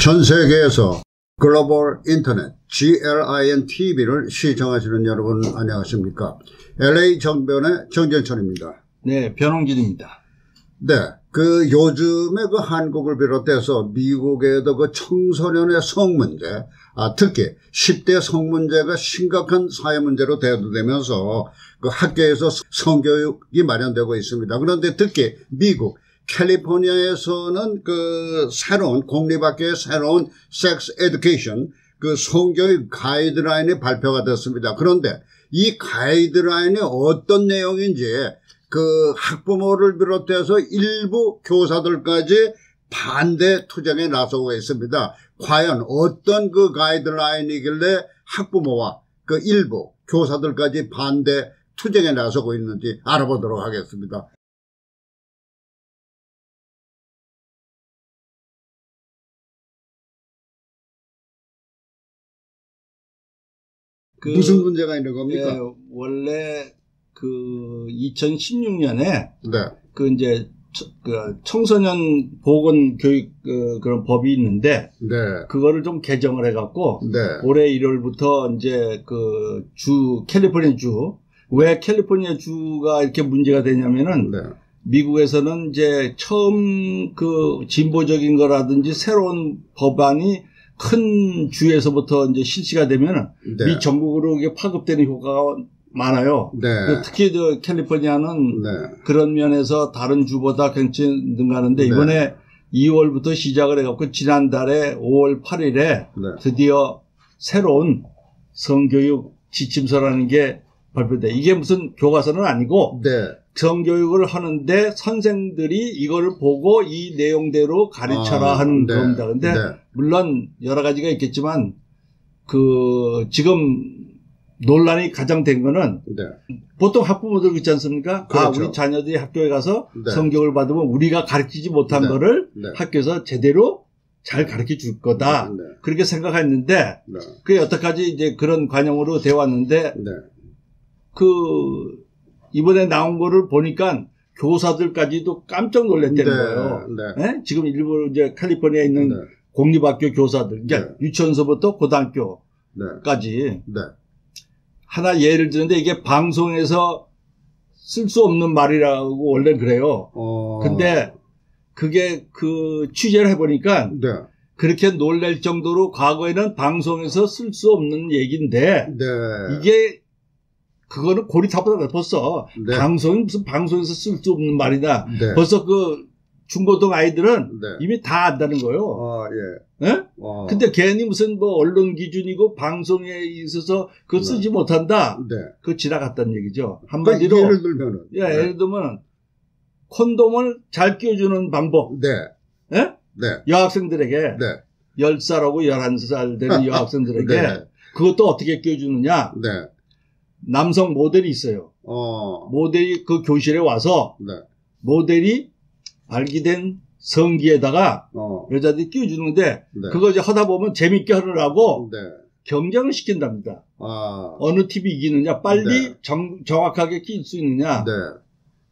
전 세계에서 글로벌 인터넷 GLIN TV를 시청하시는 여러분 안녕하십니까? LA 정변의 정전철입니다. 네, 변홍길입니다. 네, 요즘에 한국을 비롯해서 미국에도 청소년의 성 문제, 특히 10대 성 문제가 심각한 사회 문제로 대두되면서 학교에서 성교육이 마련되고 있습니다. 그런데 특히 미국 캘리포니아에서는 새로운 공립학교의 새로운 섹스 에듀케이션 성교육 가이드라인이 발표가 됐습니다. 그런데 이 가이드라인이 어떤 내용인지 학부모를 비롯해서 일부 교사들까지 반대 투쟁에 나서고 있습니다. 과연 어떤 가이드라인이길래 학부모와 일부 교사들까지 반대 투쟁에 나서고 있는지 알아보도록 하겠습니다. 무슨 문제가 있는 겁니까? 네, 원래 2016년에 네. 이제 청소년 보건 교육 그런 법이 있는데 네. 그거를 좀 개정을 해갖고 네. 올해 1월부터 이제 캘리포니아 주, 왜 캘리포니아 주가 이렇게 문제가 되냐면은 네. 미국에서는 이제 처음 진보적인 거라든지 새로운 법안이 큰 주에서부터 이제 실시가 되면 네. 미 전국으로 이게 파급되는 효과가 많아요. 네. 특히 캘리포니아는 네. 그런 면에서 다른 주보다 굉장히 능가하는데 이번에 네. 2월부터 시작을 해갖고 지난달에 5월 8일에 네. 드디어 새로운 성교육 지침서라는 게 발표돼. 이게 무슨 교과서는 아니고 네. 성교육을 하는데 선생들이 이거를 보고 이 내용대로 가르쳐라 하는 네. 겁니다. 근데 네. 물론 여러 가지가 있겠지만 지금 논란이 가장 된 거는 네. 보통 학부모들 있지 않습니까? 그렇죠. 우리 자녀들이 학교에 가서 네. 성교육을 받으면 우리가 가르치지 못한 네. 거를 네. 학교에서 제대로 잘 가르쳐 줄 거다. 네. 그렇게 생각했는데 네. 그게 여태까지 이제 그런 관용으로 되어 왔는데 네. 이번에 나온 거를 보니까 교사들까지도 깜짝 놀랐다는 네. 거예요. 네. 네? 지금 일부 이제 캘리포니아에 있는 네. 공립학교 교사들, 그러니까 네. 유치원서부터 고등학교까지 네. 하나 예를 드는데 이게 방송에서 쓸 수 없는 말이라고 원래 그래요. 근데 그게 취재를 해보니까 네. 그렇게 놀랄 정도로 과거에는 방송에서 쓸 수 없는 얘기인데 네. 이게 그거는 고리타보다 벌써 네. 무슨 방송에서 쓸 수 없는 말이다. 네. 벌써 중고등 아이들은 네. 이미 다 안다는 거예요. 예. 네? 근데 괜히 무슨 언론 기준이고 방송에 있어서 그거 쓰지 못한다. 네. 그거 지나갔다는 얘기죠. 한마디로 예를 들면은. 예를 들면 콘돔을 잘 끼워주는 방법. 네. 예? 네. 여학생들에게 네. 10살하고 11살 되는 여학생들에게 네. 그것도 어떻게 끼워주느냐. 네. 남성 모델이 있어요. 모델이 교실에 와서 네. 모델이 발기된 성기에다가 여자들이 끼워주는데 네. 그거 이제 하다 보면 재밌게 하느라고 네. 경쟁을 시킨답니다. 어느 팀이 이기느냐, 빨리 네. 정확하게 낄 수 있느냐. 네.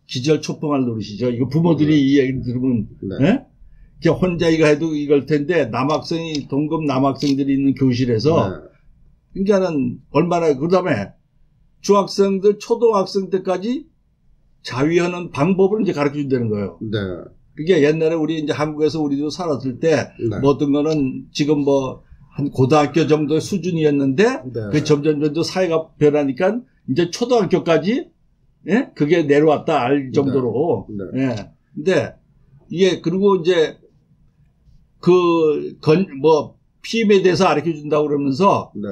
기절초풍할 노릇이죠. 이거 부모들이 이 얘기를 들으면, 네. 예? 그냥 혼자 이거 해도 이걸 텐데, 동급 남학생들이 있는 교실에서, 네. 그러니까는 얼마나, 그 다음에 중학생들, 초등학생 때까지 자위하는 방법을 이제 가르쳐 준다는 거예요. 네. 그게 옛날에 우리 이제 한국에서 우리도 살았을 때, 네. 어떤 거는 지금 한 고등학교 정도의 수준이었는데, 네. 그 점점 사회가 변하니까, 이제 초등학교까지, 예? 그게 내려왔다 알 정도로. 네. 예. 근데, 이게, 그리고 이제, 피임에 대해서 가르쳐 준다고 그러면서, 네.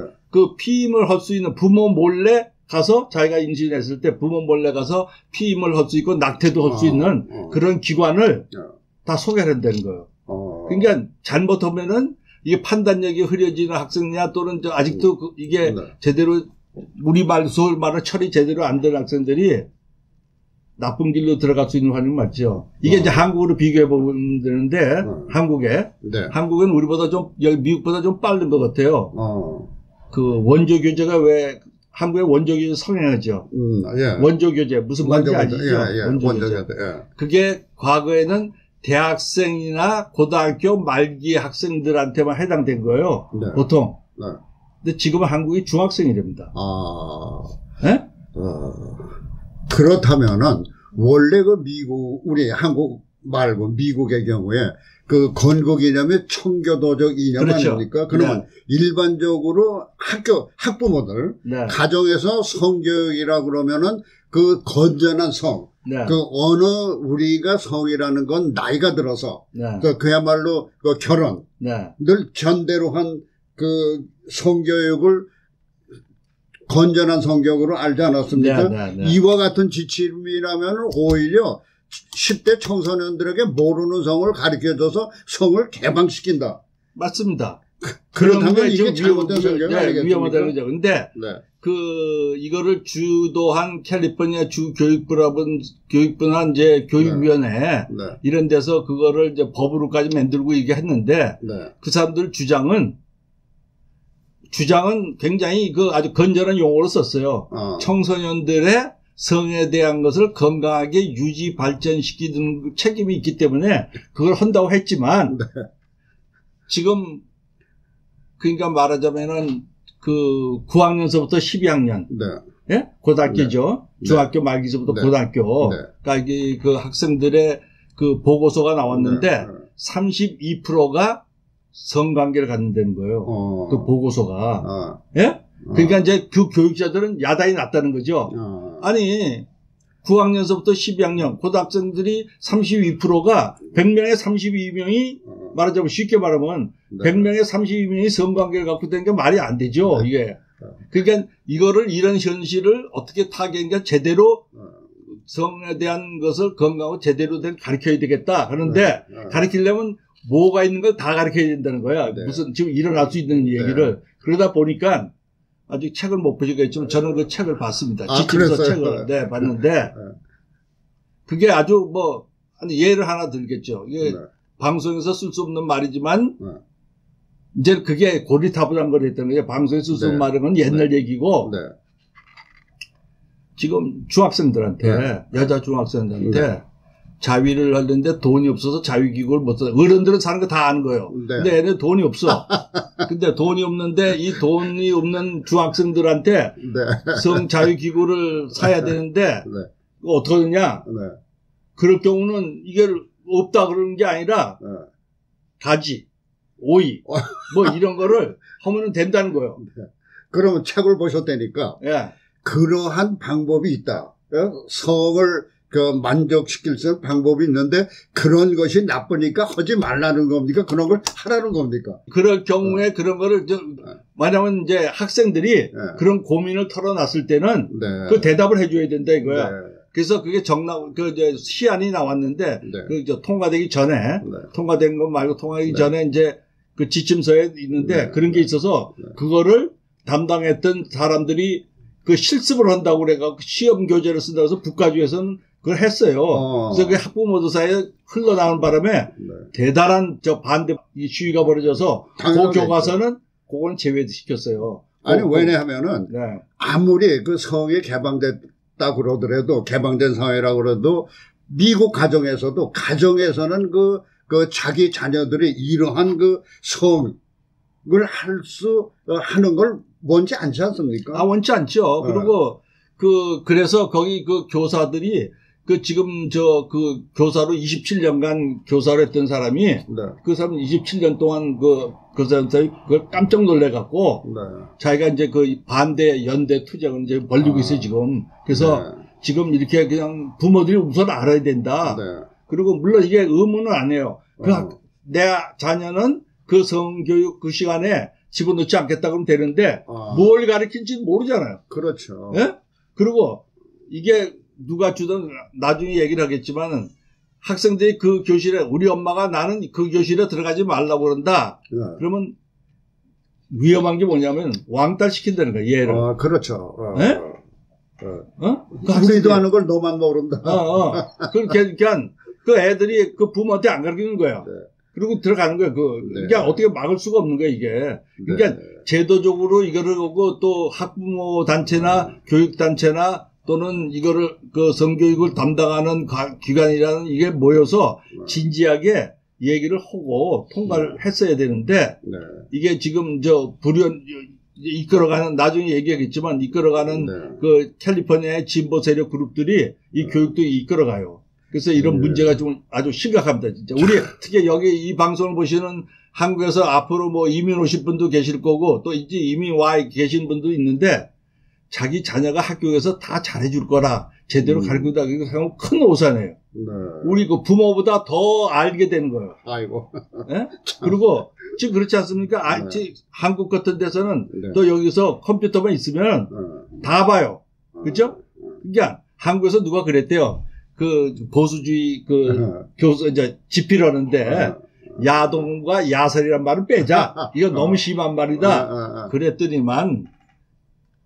피임을 할 수 있는 부모 몰래 가서 자기가 임신했을 때 부모 몰래 가서 피임을 할 수 있고 낙태도 할 수 있는 그런 기관을 다 소개를 한다는 거예요. 그러니까 잘못하면은 이게 판단력이 흐려지는 학생이냐 또는 아직도 이게 네. 제대로 우리말 수어말을 처리 제대로 안 된 학생들이 나쁜 길로 들어갈 수 있는 환경 맞죠. 이게 이제 한국으로 비교해 보면 되는데 한국은 우리보다 미국보다 좀 빠른 것 같아요. 원조 교재가 왜 한국의 원조 교재 성행하죠. 예. 원조 교재 무슨 말인지 아시죠? 예. 원조 교재. 예. 그게 과거에는 대학생이나 고등학교 말기 학생들한테만 해당된 거예요. 네. 보통. 네. 근데 지금은 한국이 중학생이랍니다. 네? 그렇다면은 원래 그 미국 우리 한국 말고 미국의 경우에 그 건국 이념이 청교도적 이념 그렇죠. 아닙니까? 그러면 네. 일반적으로 학부모들 네. 가정에서 성교육이라 그러면은 그 건전한 성, 네. 그 어느 우리가 성이라는 건 나이가 들어서 네. 그야말로 그 결혼 네. 늘 전대로 한 그 성교육을 건전한 성격으로 알지 않았습니까? 네, 네, 네. 이와 같은 지침이라면 오히려 10대 청소년들에게 모르는 성을 가르쳐줘서 성을 개방시킨다. 맞습니다. 그렇다면 이게 잘못된 성격이 네, 아니겠습니까? 위험하다는 거죠. 근데 네. 이거를 주도한 캘리포니아 주 교육부나 이제 교육위원회 네. 이런 데서 그거를 이제 법으로까지 만들고 얘기했는데 네. 그 사람들 주장은 굉장히 그 아주 건전한 용어로 썼어요. 청소년들의 성에 대한 것을 건강하게 유지 발전시키는 책임이 있기 때문에 그걸 한다고 했지만 네. 지금 그러니까 말하자면은 그 9학년서부터 12학년 네. 예? 고등학교죠. 네. 중학교 말기서부터 네. 고등학교. 네. 그러니까 그 학생들의 그 보고서가 나왔는데 네. 32%가 성관계를 갖는다는 거예요. 그 보고서가. 예? 그러니까 이제 그 교육자들은 야단이 났다는 거죠. 아니, 9학년서부터 12학년 고등학생들이 32%가 100명에 32명이 말하자면 쉽게 말하면 네. 100명에 32명이 성관계를 갖고 있다는 게 말이 안 되죠. 네. 이게. 그러니까 이런 현실을 어떻게 타개니까 제대로 성에 대한 것을 건강하고 제대로 가르쳐야 되겠다. 그런데 가르치려면 뭐가 있는 걸 다 가르쳐야 된다는 거야. 네. 무슨 지금 일어날 수 있는 얘기를. 네. 그러다 보니까 아직 책을 못 보시겠지만 저는 그 책을 봤습니다. 지침서 책을 네, 봤는데 그게 아주 뭐 예를 하나 들겠죠. 이게 방송에서 쓸 수 없는 말이지만 이제 그게 고리타분한 걸 했다는 거예요. 방송에 쓸 수 없는 말은 건 옛날 얘기고 지금 중학생들한테 여자 중학생들한테 자위를 하려는데 돈이 없어서 자위기구를 못 사. 어른들은 사는 거 다 아는 거예요. 근데 얘는 돈이 없어. 근데 돈이 없는데 이 돈이 없는 중학생들한테 성자위기구를 사야 되는데 어떻게 하느냐. 그럴 경우는 이게 없다 그러는 게 아니라 가지, 오이 뭐 이런 거를 하면 된다는 거예요. 그러면 책을 보셨다니까 예. 그러한 방법이 있다. 성을 만족시킬 수 있는 방법이 있는데 그런 것이 나쁘니까 하지 말라는 겁니까? 그런 걸 하라는 겁니까? 그럴 경우에 그런 거를 만약은 이제 학생들이 그런 고민을 털어놨을 때는 그 대답을 해줘야 된다 이거야. 그래서 그게 이제 시안이 나왔는데 그 통과되기 전에 통과된 것 말고 통과하기 전에 이제 그 지침서에 있는데 그런 게 있어서 그거를 담당했던 사람들이 그 실습을 한다고 그래가지고 시험 교재를 쓴다고 해서 국가주에서는 그걸 했어요. 그래서 그 학부모들 사이에 흘러나오는 바람에 대단한 반대 시위가 벌어져서 그 교과서는 그거는 제외시켰어요. 아니 왜냐하면은 아무리 그 성이 개방됐다 그러더라도 개방된 사회라고 그래도 미국 가정에서는 그 자기 자녀들이 이러한 그 성을 하는 걸 원치 않지 않습니까? 원치 않죠. 그리고 그래서 거기 그 교사들이 지금 그 교사로 27년간 교사를 했던 사람이 그 사람 27년 동안 그 사람들이 그걸 깜짝 놀래갖고 자기가 이제 그 반대 연대 투쟁을 이제 벌리고 있어요, 지금. 그래서 지금 이렇게 그냥 부모들이 우선 알아야 된다. 그리고 물론 이게 의무는 안 해요. 내 자녀는 그 성교육 그 시간에 집어넣지 않겠다 그러면 되는데 뭘 가르칠지 모르잖아요. 그렇죠. 예? 그리고 이게 누가 주든 나중에 얘기를 하겠지만은 학생들이 그 교실에 우리 엄마가 나는 그 교실에 들어가지 말라고 그런다. 그러면 위험한 게 뭐냐면 왕따 시킨다는 거야, 얘를. 그렇죠. 예? 우리도 하는 걸 너만 모른다. 그러니까 그 애들이 그 부모한테 안 가르치는 거야. 그리고 들어가는 거예요. 그러니까 어떻게 막을 수가 없는 거야, 이게. 그러니까 제도적으로 이거를 보고 또 학부모 단체나 교육 단체나 또는 이거를 그 성교육을 담당하는 기관이라는 이게 모여서 진지하게 얘기를 하고 통과를 했어야 되는데 네. 이게 지금 이끌어가는 나중에 얘기하겠지만 이끌어가는 네. 그 캘리포니아의 진보 세력 그룹들이 이 교육도 이끌어가요. 그래서 이런 문제가 좀 아주 심각합니다, 진짜. 우리 특히 여기 이 방송을 보시는 한국에서 앞으로 뭐 이민 오실 분도 계실 거고 또 이제 이민 와 계신 분도 있는데 자기 자녀가 학교에서 다 잘해줄 거라 제대로 가르치다 이거 생각하면 큰 오산이에요. 네. 우리 그 부모보다 더 알게 되는 거예요. 아이고. 네? 그리고 지금 그렇지 않습니까? 네. 한국 같은 데서는 네. 또 여기서 컴퓨터만 있으면 다 봐요. 그죠? 그러니까 한국에서 누가 그랬대요. 그 보수주의 교수 이제 집필하는데 야동과 야설이란 말은 빼자. 이거 너무 심한 말이다. 그랬더니만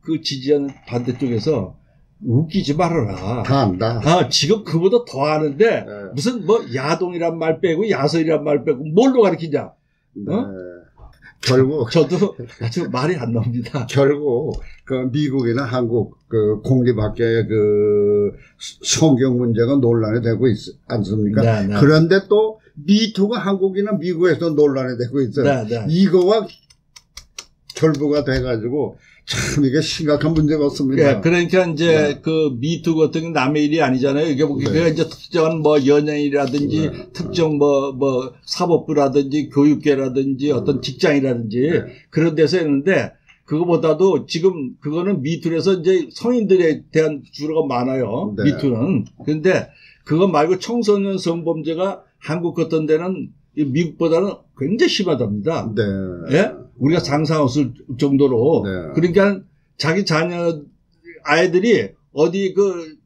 그 지지하는 반대쪽에서 웃기지 말아라. 다 안다. 지금 그보다 더 하는데 무슨 뭐 야동이란 말 빼고 야설이란 말 빼고 뭘로 가르치냐. 네. 결국 저도 아주 말이 안 나옵니다. 결국 그 미국이나 한국 그 공립학교의 그 성경 문제가 논란이 되고 있지 않습니까? 네, 네. 그런데 또 미투가 한국이나 미국에서 논란이 되고 있어요. 네, 네. 이거와 결부가 돼가지고 참 이게 심각한 문제가 없습니다. 그러니까 이제 그 미투 같은 게 남의 일이 아니잖아요. 이게 이제 특정한 뭐 연예인이라든지 특정 뭐 사법부라든지 교육계라든지 어떤 직장이라든지 그런 데서 했는데 그거보다도 지금 그거는 미투에서 이제 성인들에 대한 주로가 많아요. 미투는. 그런데 그거 말고 청소년 성범죄가 한국 같은 데는 미국보다는 굉장히 심하답니다. 네. 예? 우리가 상상 없을 정도로. 네. 그러니까 자기 자녀, 아이들이 어디 그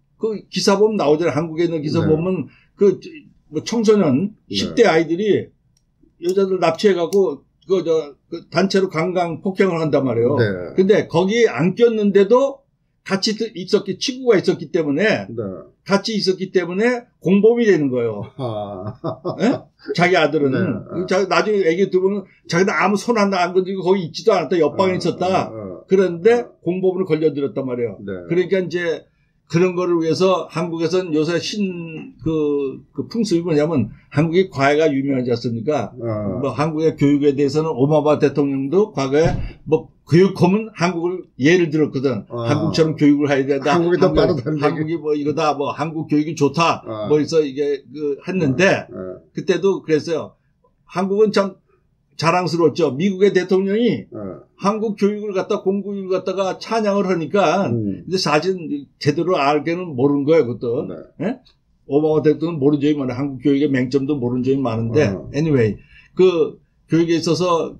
기사 보면 나오잖아요. 한국에 있는 기사 보면 뭐 청소년 10대 아이들이 여자들 납치해갖고 그 단체로 강간 폭행을 한단 말이에요. 네. 근데 거기에 안 꼈는데도 같이 친구가 있었기 때문에 같이 있었기 때문에 공범이 되는 거예요. 네? 자기 아들은 나중에 애기 들으면 자기는 아무 손 하나 안 건드리고 거기 있지도 않았다. 옆방에 있었다. 그런데 공범으로 걸려들었단 말이에요. 그러니까 이제 그런 거를 위해서 한국에서는 요새 그 풍습이 뭐냐면 한국이 과외가 유명하지 않습니까? 뭐 한국의 교육에 대해서는 오바마 대통령도 과거에 뭐 교육하면 한국을 예를 들었거든. 한국처럼 교육을 해야 된다. 한국이 더 빠르다는 한국이 뭐 이거다. 뭐 한국 교육이 좋다. 뭐 해서 이게 했는데 그때도 그랬어요. 한국은 참 자랑스러웠죠. 미국의 대통령이 한국 교육을 갖다 공교육을 갖다가 찬양을 하니까 근데 사실 제대로 알게는 모르는 거예요. 그것도. 예? 오바마 대통령은 모르는 점이 많아요. 한국 교육의 맹점도 모르는 점이 많은데 anyway 그 교육에 있어서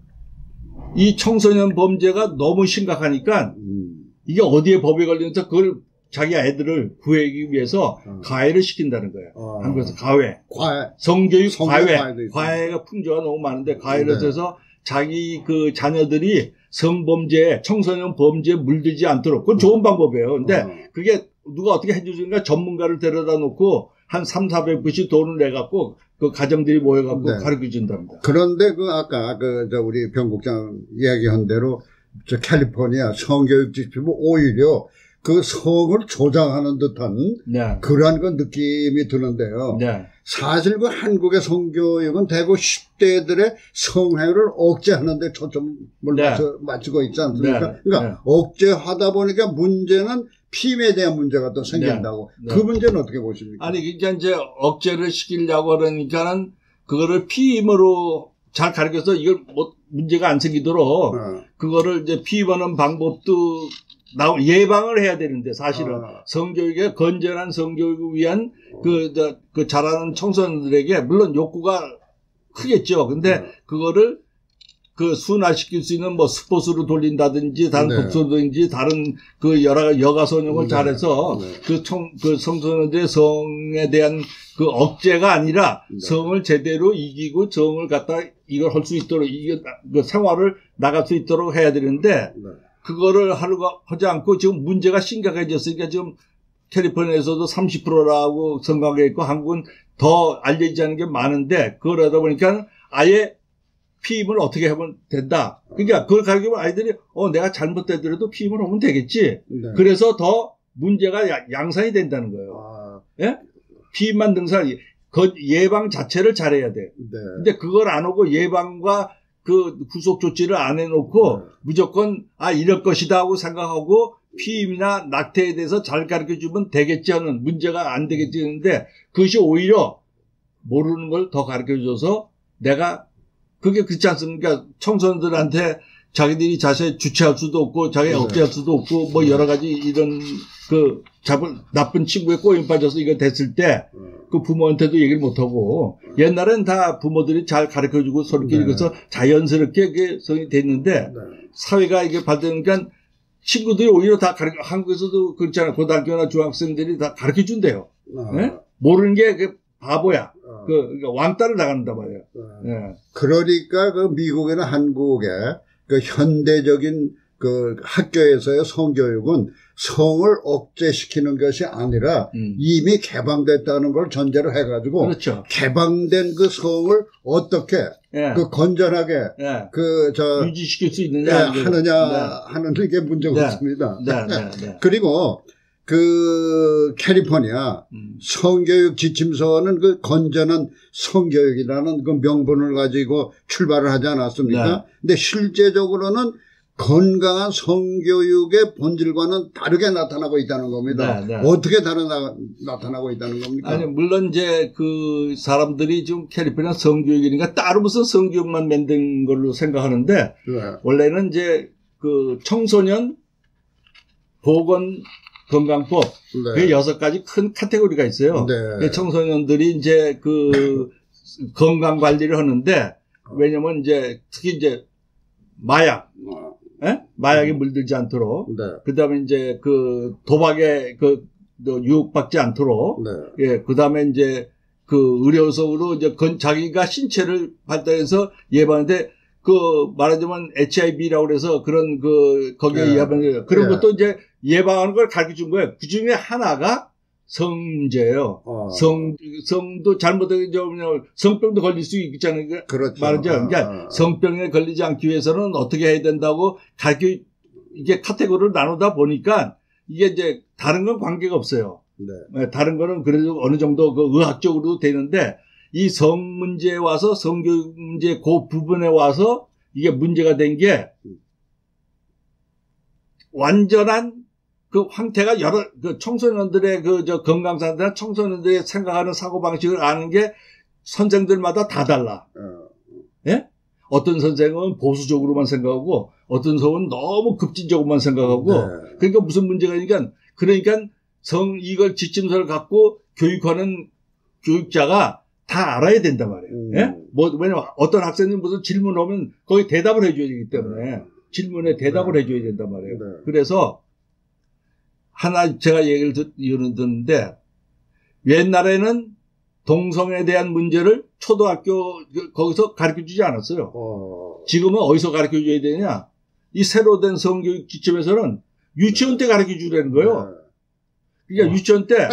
이 청소년 범죄가 너무 심각하니까 이게 어디에 법에 걸리면서 그걸 자기 애들을 구하기 위해서 과외를 시킨다는 거예요. 한국에서 과외. 성교육 과외가 풍조가 너무 많은데 과외를 해서 자기 그 자녀들이 성범죄, 청소년 범죄에 물들지 않도록. 그건 좋은 방법이에요. 근데 그게 누가 어떻게 해주니까 전문가를 데려다 놓고 한 300~400불씩 돈을 내갖고 그 가정들이 모여갖고 가르쳐 준답니다. 그런데 아까 우리 변국장 이야기한 대로 캘리포니아 성교육 지침은 오히려 그 성을 조장하는 듯한 그러한 그 느낌이 드는데요. 사실 그 한국의 성교육은 대구 10대들의 성행위를 억제하는 데 초점을 맞추고 있지 않습니까? 그러니까 억제하다 보니까 문제는 피임에 대한 문제가 또 생긴다고. 그 문제는 어떻게 보십니까? 아니, 그러니까 이제 억제를 시키려고 그러니까는 그거를 피임으로 잘 가르쳐서 이걸 뭐 문제가 안 생기도록 그거를 이제 피임하는 방법도 예방을 해야 되는데 사실은 성교육에 건전한 성교육을 위한 그 자라는 청소년들에게 물론 욕구가 크겠죠. 근데 그거를 그 순화시킬 수 있는 뭐 스포츠로 돌린다든지 다른 독서든지 다른 그 여러 여가선용을 잘해서 그 청소년들의 성에 대한 그 억제가 아니라 성을 제대로 이기고 성을 갖다 이걸 할 수 있도록 이게 그 생활을 나갈 수 있도록 해야 되는데 그거를 하지 않고 지금 문제가 심각해졌으니까 지금 캘리포니아에서도 30%라고 생각해 있고 한국은 더 알려지지 않은 게 많은데 그걸 하다 보니까 아예 피임을 어떻게 하면 된다. 그러니까 그걸 가르치면 아이들이 내가 잘못되더라도 피임을 하면 되겠지. 그래서 더 문제가 양산이 된다는 거예요. 예? 피임만 등산, 예방 자체를 잘해야 돼. 네. 근데 그걸 안 하고 예방과 그 후속 조치를 안 해놓고 무조건 이럴 것이다 하고 생각하고 피임이나 낙태에 대해서 잘 가르쳐주면 되겠지 하는 문제가 안 되겠지 하는데 그것이 오히려 모르는 걸 더 가르쳐줘서 내가 그게 그렇지 않습니까? 청소년들한테 자기들이 자세 주체할 수도 없고 자기 억제할 수도 없고 뭐 여러 가지 이런 나쁜 친구에 꼬임 빠져서 이거 됐을 때 그 부모한테도 얘기를 못하고 옛날엔 다 부모들이 잘 가르쳐주고 서로끼리 그래서 자연스럽게 그게 성이 됐는데 사회가 이게 발전하니까 친구들이 오히려 다 한국에서도 그렇잖아요. 고등학교나 중학생들이 다 가르쳐준대요. 네? 모르는 게 그 바보야. 그러니까 왕따를 나간단 말이에요. 네. 그러니까 그 미국이나 한국의 그 현대적인 그 학교에서의 성교육은 성을 억제시키는 것이 아니라 이미 개방됐다는 걸 전제로 해가지고 그렇죠. 개방된 그 성을 어떻게 그 건전하게 유지시킬 수 있느냐 하느냐 하는 게 문제가 없습니다. 그리고 그 캘리포니아 성교육 지침서는 그 건전한 성교육이라는 그 명분을 가지고 출발을 하지 않았습니까? 근데 실제적으로는 건강한 성교육의 본질과는 다르게 나타나고 있다는 겁니다. 어떻게 나타나고 있다는 겁니까? 아니, 물론 이제 그 사람들이 좀 캘리포니아 성교육이니까 따로 무슨 성교육만 만든 걸로 생각하는데 원래는 이제 그 청소년 보건 건강법 그 6가지 큰 카테고리가 있어요. 청소년들이 이제 그 건강 관리를 하는데 왜냐면 이제 특히 이제 마약에 물들지 않도록 그다음에 이제 그 도박에 유혹받지 않도록 그다음에 이제 그 의료적으로 이제 자기가 신체를 발달해서 예방하는데 그 말하자면 HIV라고 그래서 그런 거기에 예방 그런 것도 이제 예방하는 걸 가르쳐 준 거예요. 그 중에 하나가 성 문제예요. 성도 잘못하게 성병도 걸릴 수 있잖아요. 그렇죠. 말이죠. 그러니까 성병에 걸리지 않기 위해서는 어떻게 해야 된다고 이게 카테고리를 나누다 보니까 이게 이제 다른 건 관계가 없어요. 다른 거는 그래도 어느 정도 그 의학적으로도 되는데 이 성 문제에 와서 성교육 문제 그 부분에 와서 이게 문제가 된 게 완전한 그 황태가 그 청소년들의 건강 상태나 청소년들의 생각하는 사고방식을 아는 게 선생들마다 다 달라. 예? 어떤 선생은 보수적으로만 생각하고 어떤 선생은 너무 급진적으로만 생각하고 그러니까 무슨 문제가 있으니까 그러니까 이걸 지침서를 갖고 교육하는 교육자가 다 알아야 된단 말이에요. 예? 왜냐면 어떤 학생이 무슨 질문 오면 거기 대답을 해줘야 되기 때문에 질문에 대답을 해줘야 된단 말이에요. 그래서 하나 제가 얘기를 듣는데 옛날에는 동성에 대한 문제를 초등학교 거기서 가르쳐주지 않았어요. 지금은 어디서 가르쳐줘야 되냐? 이 새로 된 성교육 지침에서는 유치원 때 가르쳐주라는 거예요. 그러니까 유치원 때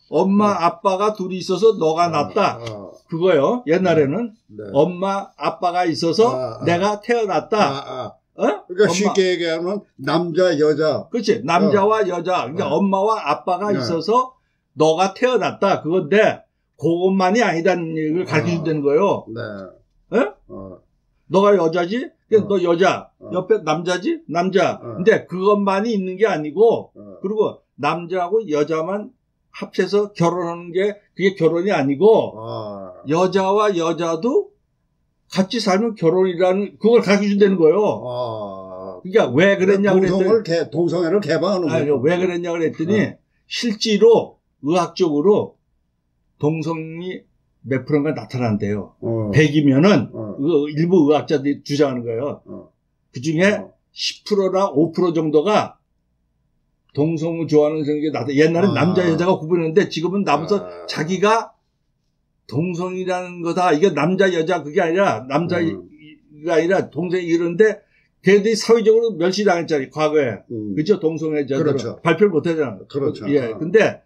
엄마 아빠가 둘이 있어서 너가 낫다. 그거요. 옛날에는 엄마 아빠가 있어서 내가 태어났다. 그러니까 쉽게 얘기하면 남자 여자. 그렇지. 남자와 여자. 그러니까 엄마와 아빠가 있어서 너가 태어났다. 그건데 그것만이 아니다는 얘기를 가르쳐준다는 거예요. 너가 여자지? 너 여자. 옆에 남자지? 남자. 근데 그것만이 있는 게 아니고 그리고 남자하고 여자만 합쳐서 결혼하는 게 그게 결혼이 아니고 여자와 여자도 같이 살면 결혼이라는 그걸 가르쳐준다는 거예요. 그러니까 왜 그랬냐 그랬더니 동성애를 개방하는 거예요. 왜 그랬냐 그랬더니 실제로 의학적으로 동성이 몇 프로가 나타난대요. 100이면은 일부 의학자들이 주장하는 거예요. 그 중에 10%나 5% 정도가 동성을 좋아하는 생각이 나타. 옛날엔 남자 여자가 구분했는데 지금은 나부터 자기가 동성이라는 거다. 이게 남자 여자 그게 아니라 남자가 아니라 동성이 이러는데 걔들이 사회적으로 멸시당했잖아요. 과거에. 그렇죠? 동성애자들은 그렇죠. 발표를 못 하잖아요. 그렇죠. 예. 근데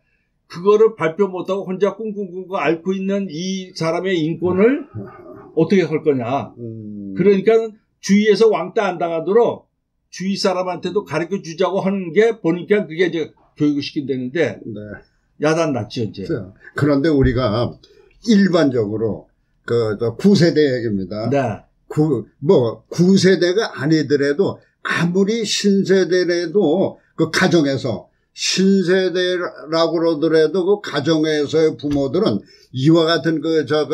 그거를 발표 못하고 혼자 꿍꿍꿍꿍 앓고 있는 이 사람의 인권을 어떻게 할 거냐. 그러니까 주위에서 왕따 안 당하도록 주위 사람한테도 가르쳐 주자고 하는 게 보니까 그게 이제 교육을 시킨다는데 네. 야단 났죠 이제. 그런데 우리가 일반적으로 그 9세대 얘기입니다. 네. 9세대가 아니더라도 아무리 신세대라도 그 가정에서 신세대라고 그러더라도 그 가정에서의 부모들은 이와 같은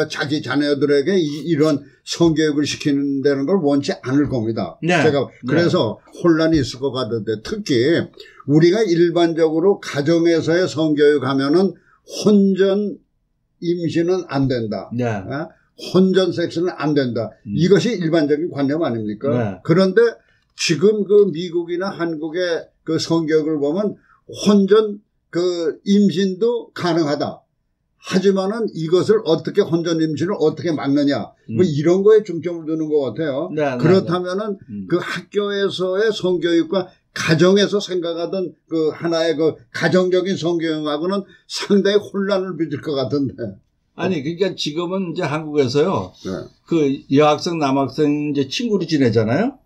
자기 자녀들에게 이런 성교육을 시키는 걸 원치 않을 겁니다. 네. 제가 그래서 혼란이 있을 것 같은데 특히 우리가 일반적으로 가정에서의 성교육하면은 혼전 임신은 안 된다. 네. 혼전 섹스는 안 된다. 이것이 일반적인 관념 아닙니까? 네. 그런데 지금 그 미국이나 한국의 그 성교육을 보면 혼전 임신도 가능하다. 하지만은 이것을 어떻게 혼전 임신을 어떻게 막느냐. 뭐 이런 거에 중점을 두는 것 같아요. 네, 그렇다면은 그 학교에서의 성교육과 가정에서 생각하던 그 하나의 그 가정적인 성교육하고는 상당히 혼란을 빚을 것 같은데. 아니, 그러니까 지금은 이제 한국에서요. 네. 그 여학생, 남학생 이제 친구로 지내잖아요.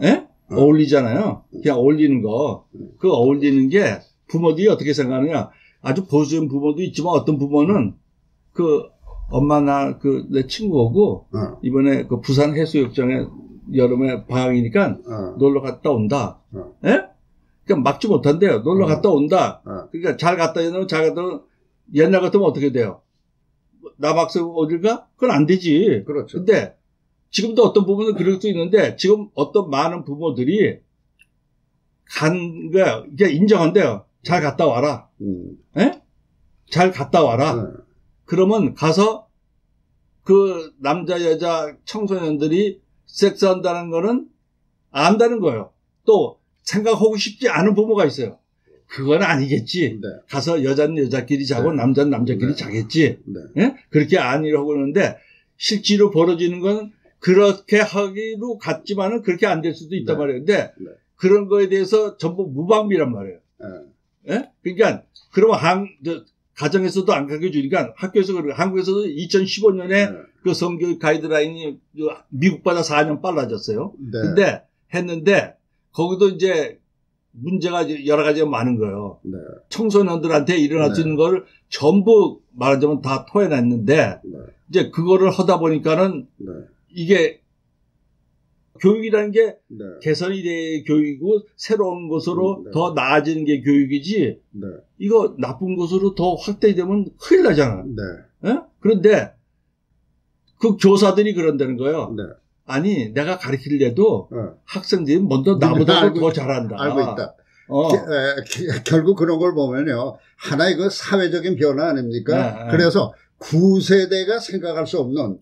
예? 어울리잖아요. 그냥 어울리는 거. 그 어울리는 게 부모들이 어떻게 생각하느냐. 아주 보수적인 부모도 있지만 어떤 부모는 그 엄마 내 친구하고 이번에 그 부산 해수욕장에 여름에 방학이니까 놀러 갔다 온다. 예? 그러니까 막지 못한대요. 놀러 갔다 온다. 그러니까 잘 갔다 오면 옛날 같으면 어떻게 돼요? 남학생 어딜 가? 그건 안 되지. 그렇죠. 근데 지금도 어떤 부분은 그럴 수 있는데 지금 어떤 많은 부모들이 간 거야. 이게 인정한대요. 잘 갔다 와라. 예? 잘 갔다 와라. 그러면 가서 그 남자 여자 청소년들이 섹스한다는 거는 안다는 거예요. 또 생각하고 싶지 않은 부모가 있어요. 그건 아니겠지. 네. 가서 여자는 여자끼리 자고 남자는 남자끼리 자겠지. 예? 그렇게 아니라고 그러는데 실제로 벌어지는 건 그렇게 하기로 같지만은 그렇게 안 될 수도 있단 말이에요. 근데 그런 거에 대해서 전부 무방비란 말이에요. 예? 그러니까 그러면 가정에서도 안 가르쳐 주니까 학교에서 한국에서도 2015년에 그 성교육 가이드라인이 미국보다 4년 빨라졌어요. 근데 했는데 거기도 이제 문제가 여러 가지가 많은 거예요. 청소년들한테 일어날 수 있는 걸 전부 말하자면 다 토해냈는데 이제 그거를 하다 보니까는 이게 교육이라는 게 개선이 될 교육이고 새로운 것으로 더 나아지는 게 교육이지 이거 나쁜 것으로 더 확대되면 큰일 나잖아. 예? 그런데 그 교사들이 그런다는 거예요. 아니 내가 가르치려도 학생들이 먼저 나보다 더 잘한다. 알고 있다. 결국 그런 걸 보면요. 하나의 그 사회적인 변화 아닙니까? 그래서 9세대가 생각할 수 없는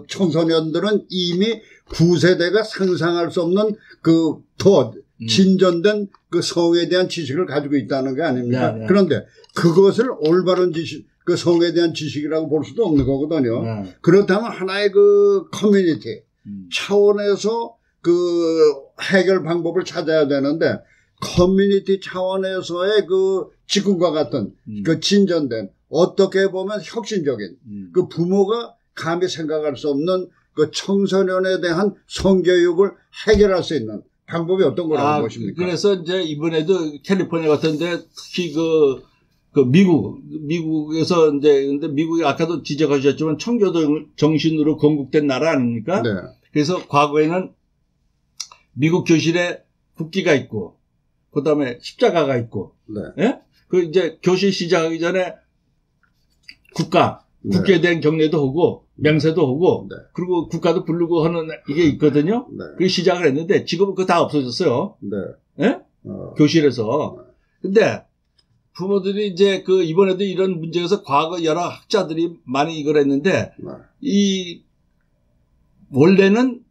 청소년들은 이미 9세대가 상상할 수 없는 그 더 진전된 그 성에 대한 지식을 가지고 있다는 게 아닙니까? 그런데 그것을 올바른 지식, 그 성에 대한 지식이라고 볼 수도 없는 거거든요. 그렇다면 하나의 그 커뮤니티 차원에서 그 해결 방법을 찾아야 되는데 커뮤니티 차원에서의 그 지금과 같은 그 진전된 어떻게 보면 혁신적인 그 부모가 감히 생각할 수 없는 그 청소년에 대한 성교육을 해결할 수 있는 방법이 어떤 거라고 보십니까? 그래서 이제 이번에도 캘리포니아 같은데 특히 그 미국에서 이제 근데 미국이 아까도 지적하셨지만 청교도 정신으로 건국된 나라 아닙니까? 그래서 과거에는 미국 교실에 국기가 있고 그다음에 십자가가 있고 예? 그 이제 교실 시작하기 전에 국가에 대한 경례도 하고 명세도 하고 그리고 국가도 부르고 하는 이게 있거든요. 그게 시작을 했는데 지금은 그거 다 없어졌어요. 예? 교실에서. 근데 부모들이 이제 그 이번에도 이런 문제에서 과거 여러 학자들이 많이 이걸 했는데 이 원래는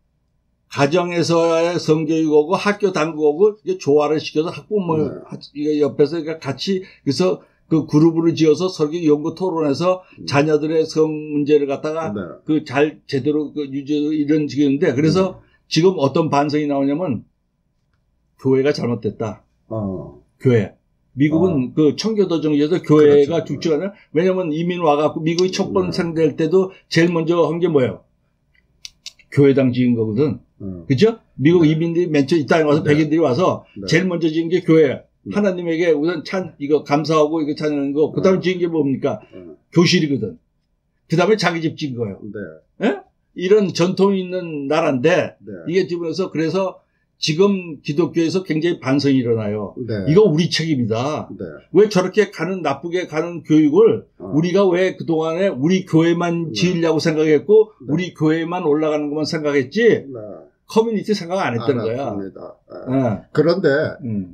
가정에서의 성교육하고 학교 당국하고 조화를 시켜서 학부모 옆에서 같이 그래서 그 그룹을 지어서 서로 연구 토론해서 자녀들의 성 문제를 갖다가 그 잘 제대로 그 유지해서 이런 식인데 그래서 지금 어떤 반성이 나오냐면 교회가 잘못됐다. 교회. 미국은 그 청교도 정치에서 교회가 죽지가 않아요. 왜냐면 이민 와갖고 미국이 첫 번 생될 때도 제일 먼저 한 게 뭐예요? 교회당 지은 거거든. 그죠? 미국 이민들이 맨 처음 이 땅에 와서 백인들이 와서 제일 먼저 지은 게 교회. 하나님에게 우선 이거 감사하고 이거 찬양하는 거. 그 다음에 지은 게 뭡니까? 교실이거든. 그 다음에 자기 집 지은 거예요. 예? 이런 전통이 있는 나라인데, 이게 지금에서 그래서 지금 기독교에서 굉장히 반성이 일어나요. 이거 우리 책임이다. 왜 저렇게 나쁘게 가는 교육을 우리가 왜 그동안에 우리 교회만 지으려고 생각했고, 우리 교회만 올라가는 것만 생각했지, 커뮤니티 생각 안 했던 거야. 그런데,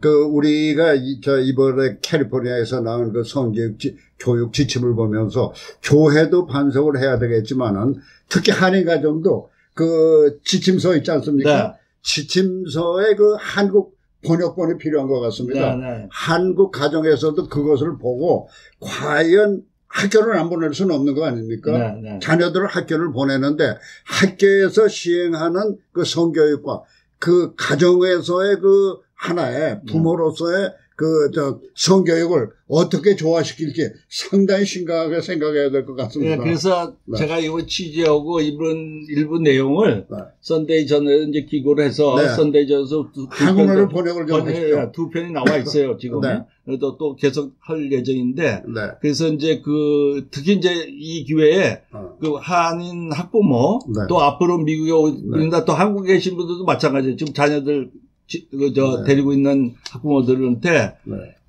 우리가 이번에 캘리포니아에서 나온 그 성교육 교육 지침을 보면서 교회도 반성을 해야 되겠지만은 특히 한인가정도 그 지침서 있지 않습니까? 지침서에 그 한국 번역본이 필요한 것 같습니다. 한국 가정에서도 그것을 보고 과연 학교를 안 보낼 수는 없는 거 아닙니까? 자녀들을 학교를 보내는데 학교에서 시행하는 그 성교육과 그 가정에서의 그 하나의 부모로서의 성교육을 어떻게 조화시킬지 상당히 심각하게 생각해야 될 것 같습니다. 그래서 제가 이거 취재하고 일부 내용을 썬데이 저널에 이제 기고를 해서 썬데이 저널에서 한국어로 번역을 좀 해주시죠. 2편이 나와 있어요, 지금. 그래도 또 계속 할 예정인데. 그래서 이제 특히 이제 이 기회에 그 한인 학부모 또 앞으로 미국에 오는다 또 한국에 계신 분들도 마찬가지예요. 지금 자녀들 데리고 있는 학부모들한테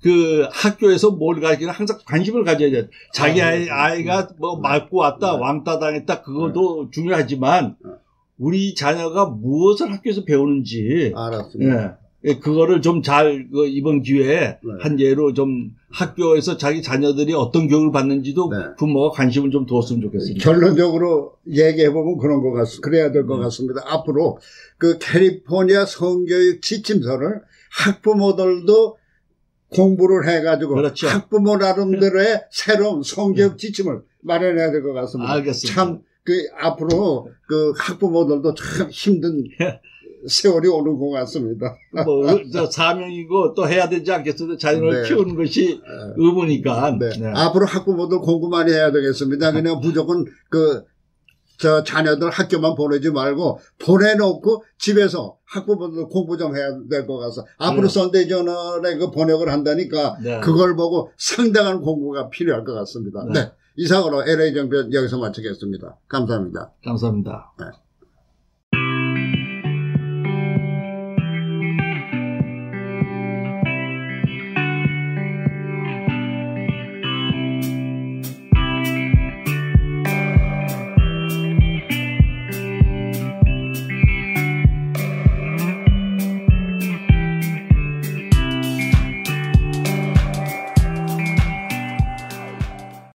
그 학교에서 뭘 가르치나 항상 관심을 가져야 돼. 자기 아이가 뭐 맞고 왔다, 왕따 당했다, 그것도 중요하지만 우리 자녀가 무엇을 학교에서 배우는지. 알았습니다. 그거를 좀 이번 기회에 한 예로 좀 학교에서 자기 자녀들이 어떤 교육을 받는지도 부모가 관심을 좀 두었으면 좋겠습니다. 결론적으로 얘기해보면 그래야 될 것 같습니다. 앞으로 그 캘리포니아 성교육 지침서를 학부모들도 공부를 해가지고 학부모 나름대로의 새로운 성교육 지침을 마련해야 될 것 같습니다. 알겠습니다. 참 앞으로 학부모들도 참 힘든 세월이 오는 것 같습니다. 사명이고 또 해야 되지 않겠어요? 자녀를 키우는 것이 의무니까. 앞으로 학부모들 공부 많이 해야 되겠습니다. 그냥 무조건 자녀들 학교만 보내지 말고 보내놓고 집에서 학부모들 공부 좀 해야 될 것 같아서 앞으로 썬데이 저널에 그 번역을 한다니까 그걸 보고 상당한 공부가 필요할 것 같습니다. 이상으로 LA 정변 여기서 마치겠습니다. 감사합니다. 감사합니다.